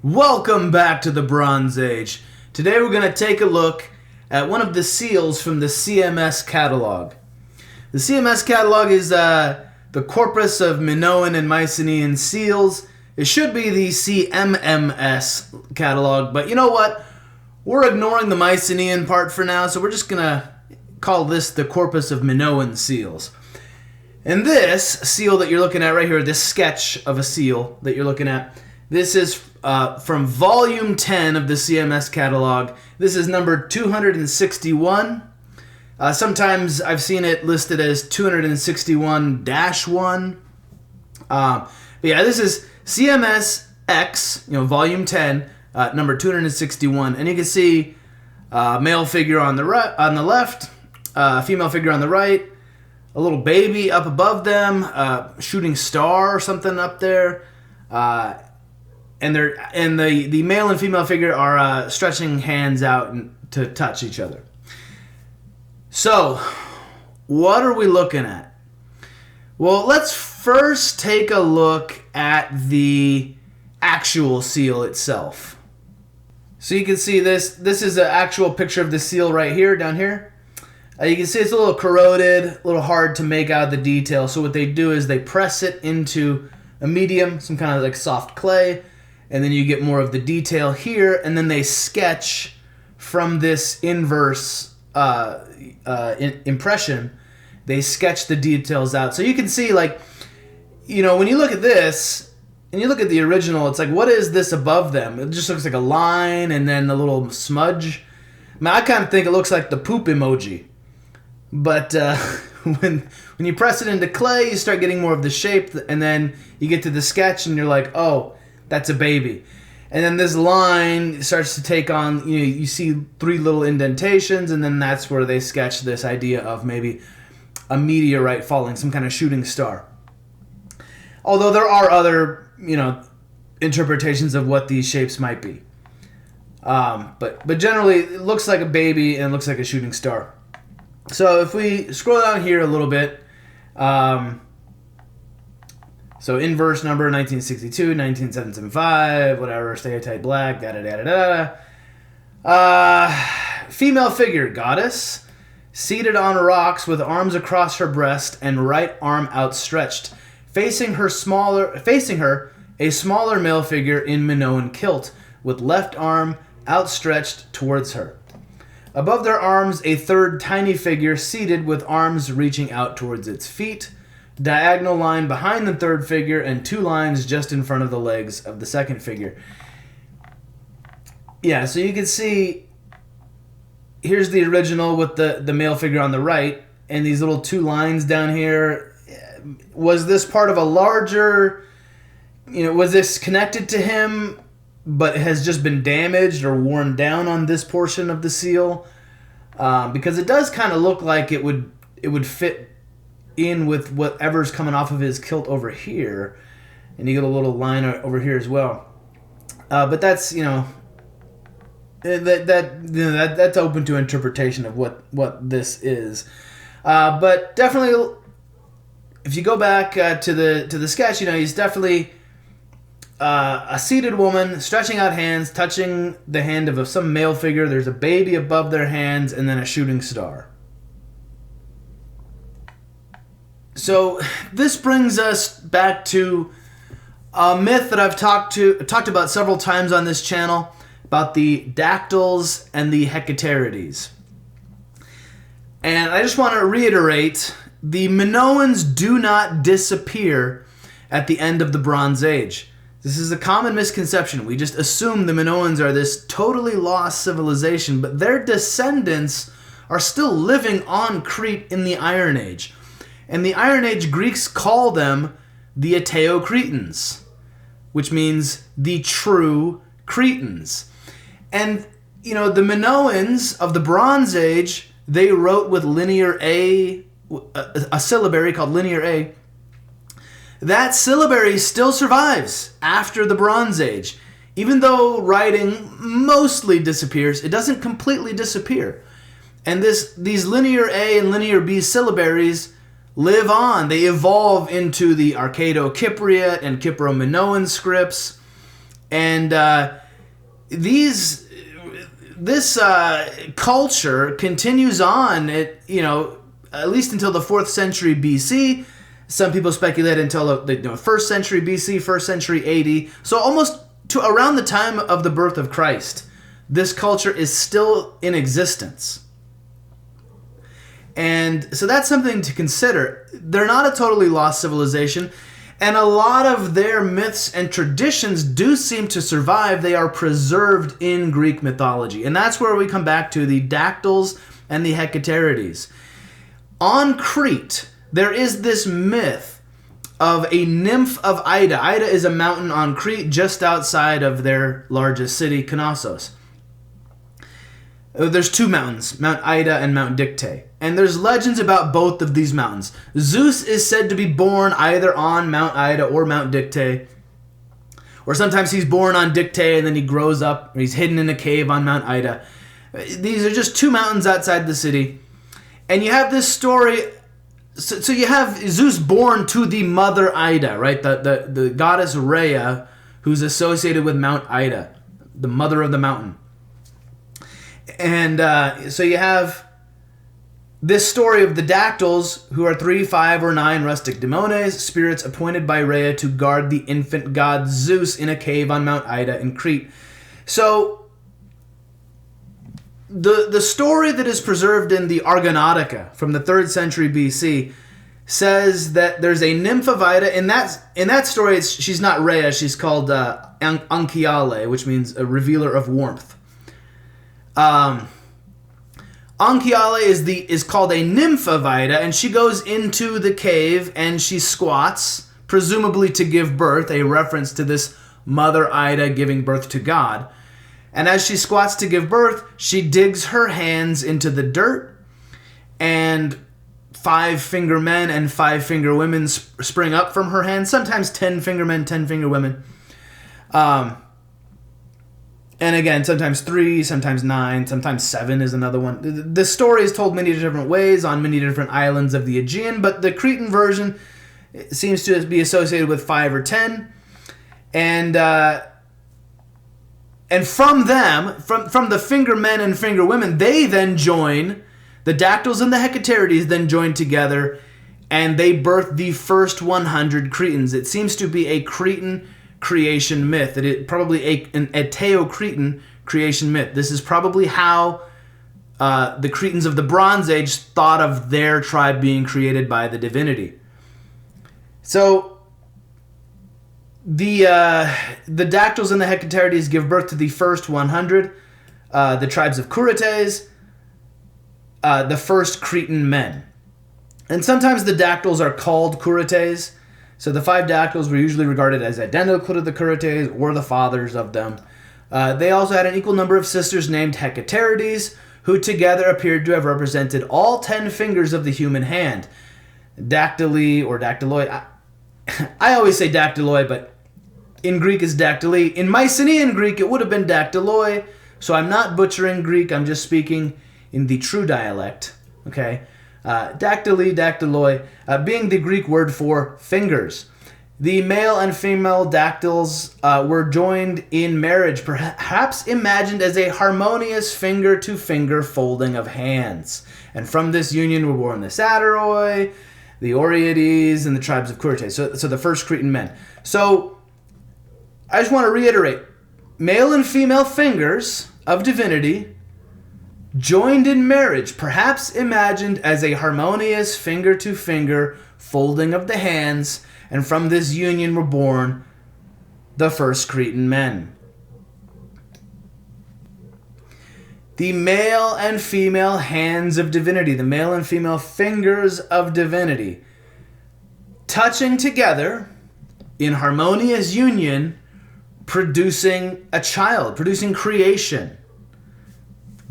Welcome back to the Bronze Age. Today we're going to take a look at one of the seals from the CMS catalog. The CMS catalog is the corpus of Minoan and Mycenaean seals. It should be the CMMS catalog, but you know what? We're ignoring the Mycenaean part for now, so we're just going to call this the corpus of Minoan seals. And this seal that you're looking at right here, this sketch of a seal that you're looking at, this is from Volume 10 of the CMS catalog. This is number 261. Sometimes I've seen it listed as 261-1. But yeah, this is CMS X, Volume 10, number 261. And you can see male figure on the right, on the left, female figure on the right, a little baby up above them, shooting star or something up there. And the male and female figure are stretching hands out to touch each other. So, what are we looking at? Well, let's first take a look at the actual seal itself. So you can see this. This is an actual picture of the seal right here, down here. You can see it's a little corroded, a little hard to make out the detail. So what they do is they press it into a medium, some kind of like soft clay, and then you get more of the detail here, and then they sketch from this inverse impression. They sketch the details out. So you can see, like, when you look at this, and you look at the original, it's like, what is this above them? It just looks like a line and then a little smudge. I kind of think it looks like the poop emoji. But when you press it into clay, you start getting more of the shape, and then you get to the sketch, and you're like, oh, that's a baby. And then this line starts to take on, you see three little indentations, and then that's where they sketch this idea of maybe a meteorite falling, some kind of shooting star. Although there are other, interpretations of what these shapes might be. But generally, it looks like a baby and it looks like a shooting star. So if we scroll down here a little bit, so inverse number 1962, 19775, whatever, stereotype black, female figure, goddess, seated on rocks with arms across her breast and right arm outstretched, facing her a smaller male figure in Minoan kilt with left arm outstretched towards her. Above their arms, a third tiny figure seated with arms reaching out towards its feet, diagonal line behind the third figure, and two lines just in front of the legs of the second figure. Yeah, so you can see, here's the original with the male figure on the right, and these little two lines down here. Was this part of a larger, was this connected to him, but has just been damaged or worn down on this portion of the seal? Because it does kind of look like it would fit in with whatever's coming off of his kilt over here, and you get a little line over here as well. But that's that's open to interpretation of what this is. But definitely, if you go back to the sketch, he's definitely a seated woman stretching out hands, touching the hand of some male figure. There's a baby above their hands, and then a shooting star. So this brings us back to a myth that I've talked about several times on this channel about the dactyls and the hecaterides. And I just want to reiterate, the Minoans do not disappear at the end of the Bronze Age. This is a common misconception. We just assume the Minoans are this totally lost civilization, but their descendants are still living on Crete in the Iron Age. And the Iron Age Greeks call them the Ateocretans, which means the true Cretans. And, the Minoans of the Bronze Age, they wrote with linear A, a syllabary called linear A. That syllabary still survives after the Bronze Age. Even though writing mostly disappears, it doesn't completely disappear. And these linear A and linear B syllabaries live on. They evolve into the Arcado-Cypriot and Kypro-Minoan scripts. And this culture continues on, at least until the 4th century BC. Some people speculate until the 1st century BC, 1st century AD. So almost to around the time of the birth of Christ, this culture is still in existence. And so that's something to consider. They're not a totally lost civilization, and a lot of their myths and traditions do seem to survive. They are preserved in Greek mythology. And that's where we come back to the dactyls and the hecaterides. On Crete, there is this myth of a nymph of Ida. Ida is a mountain on Crete just outside of their largest city, Knossos. There's 2 mountains, Mount Ida and Mount Dicte. And there's legends about both of these mountains. Zeus is said to be born either on Mount Ida or Mount Dicte. Or sometimes he's born on Dicte and then he grows up, or he's hidden in a cave on Mount Ida. These are just 2 mountains outside the city. And you have this story. So you have Zeus born to the mother Ida, right? The goddess Rhea, who's associated with Mount Ida, the mother of the mountain. And so you have this story of the dactyls, who are 3, 5, or 9 rustic daemones, spirits appointed by Rhea to guard the infant god Zeus in a cave on Mount Ida in Crete. So the story that is preserved in the Argonautica from the 3rd century BC says that there's a nymph of Ida. In that story, she's not Rhea, she's called Anchiale, which means a revealer of warmth. Anchiale is called a nymph of Ida, and she goes into the cave and she squats, presumably to give birth, a reference to this mother Ida giving birth to God. And as she squats to give birth, she digs her hands into the dirt, and 5-finger men and 5-finger women spring up from her hands, sometimes 10-finger men, 10-finger women. And again, sometimes 3, sometimes 9, sometimes 7 is another one. The story is told many different ways on many different islands of the Aegean, but the Cretan version seems to be associated with 5 or 10. And from them, from the finger men and finger women, they then join, the dactyls and the hecaterides then join together, and they birth the first 100 Cretans. It seems to be a Cretan creation myth. It is probably an Eteo-Cretan creation myth. This is probably how the Cretans of the Bronze Age thought of their tribe being created by the divinity. So the dactyls and the hecaterides give birth to the first 100, the tribes of Curetes, the first Cretan men. And sometimes the dactyls are called Curetes. So the 5 dactyls were usually regarded as identical to the Curetes or the fathers of them. They also had an equal number of sisters named hecaterides, who together appeared to have represented all 10 fingers of the human hand. Dactyli or dactyloi. I always say dactyloi, but in Greek it's dactyli. In Mycenaean Greek it would have been dactyloi, so I'm not butchering Greek, I'm just speaking in the true dialect. Okay? Dactyli, dactyloi, being the Greek word for fingers. The male and female dactyls were joined in marriage, perhaps imagined as a harmonious finger-to-finger folding of hands. And from this union were born the Satyrai, the Oreades, and the tribes of Curetes. So the first Cretan men. So I just want to reiterate, male and female fingers of divinity joined in marriage, perhaps imagined as a harmonious finger-to-finger folding of the hands, and from this union were born the first Cretan men. The male and female hands of divinity, the male and female fingers of divinity, touching together in harmonious union, producing a child, producing creation.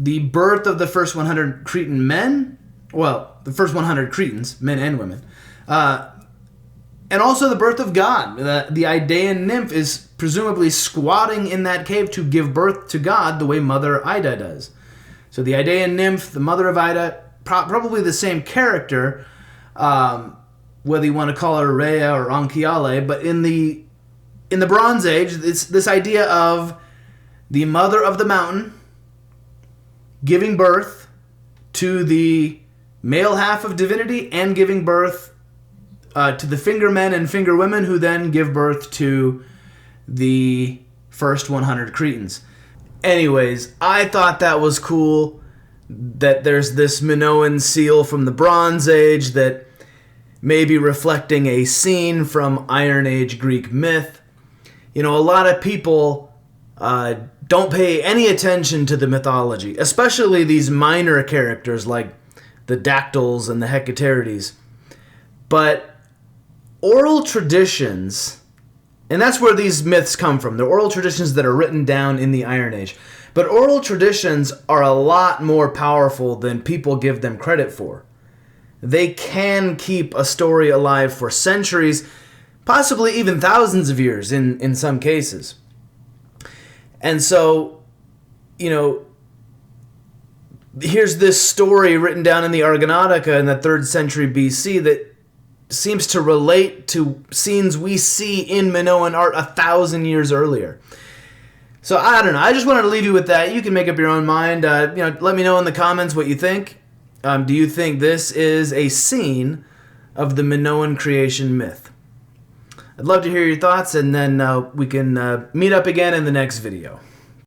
The birth of the first 100 Cretan men, well, the first 100 Cretans, men and women, and also the birth of God. The Idaean nymph is presumably squatting in that cave to give birth to God the way Mother Ida does. So the Idaean nymph, the mother of Ida, probably the same character, whether you want to call her Rhea or Anchiale, but in the in the Bronze Age, it's this idea of the mother of the mountain giving birth to the male half of divinity and giving birth to the finger men and finger women, who then give birth to the first 100 Cretans. Anyways, I thought that was cool that there's this Minoan seal from the Bronze Age that may be reflecting a scene from Iron Age Greek myth. You know, a lot of people don't pay any attention to the mythology, especially these minor characters like the dactyls and the hecaterides. But oral traditions, and that's where these myths come from. They're oral traditions that are written down in the Iron Age. But oral traditions are a lot more powerful than people give them credit for. They can keep a story alive for centuries, possibly even thousands of years in some cases. And so, you know, here's this story written down in the Argonautica in the 3rd century BC that seems to relate to scenes we see in Minoan art 1,000 years earlier. So I don't know. I just wanted to leave you with that. You can make up your own mind. Let me know in the comments what you think. Do you think this is a scene of the Minoan creation myth? I'd love to hear your thoughts, and then we can meet up again in the next video.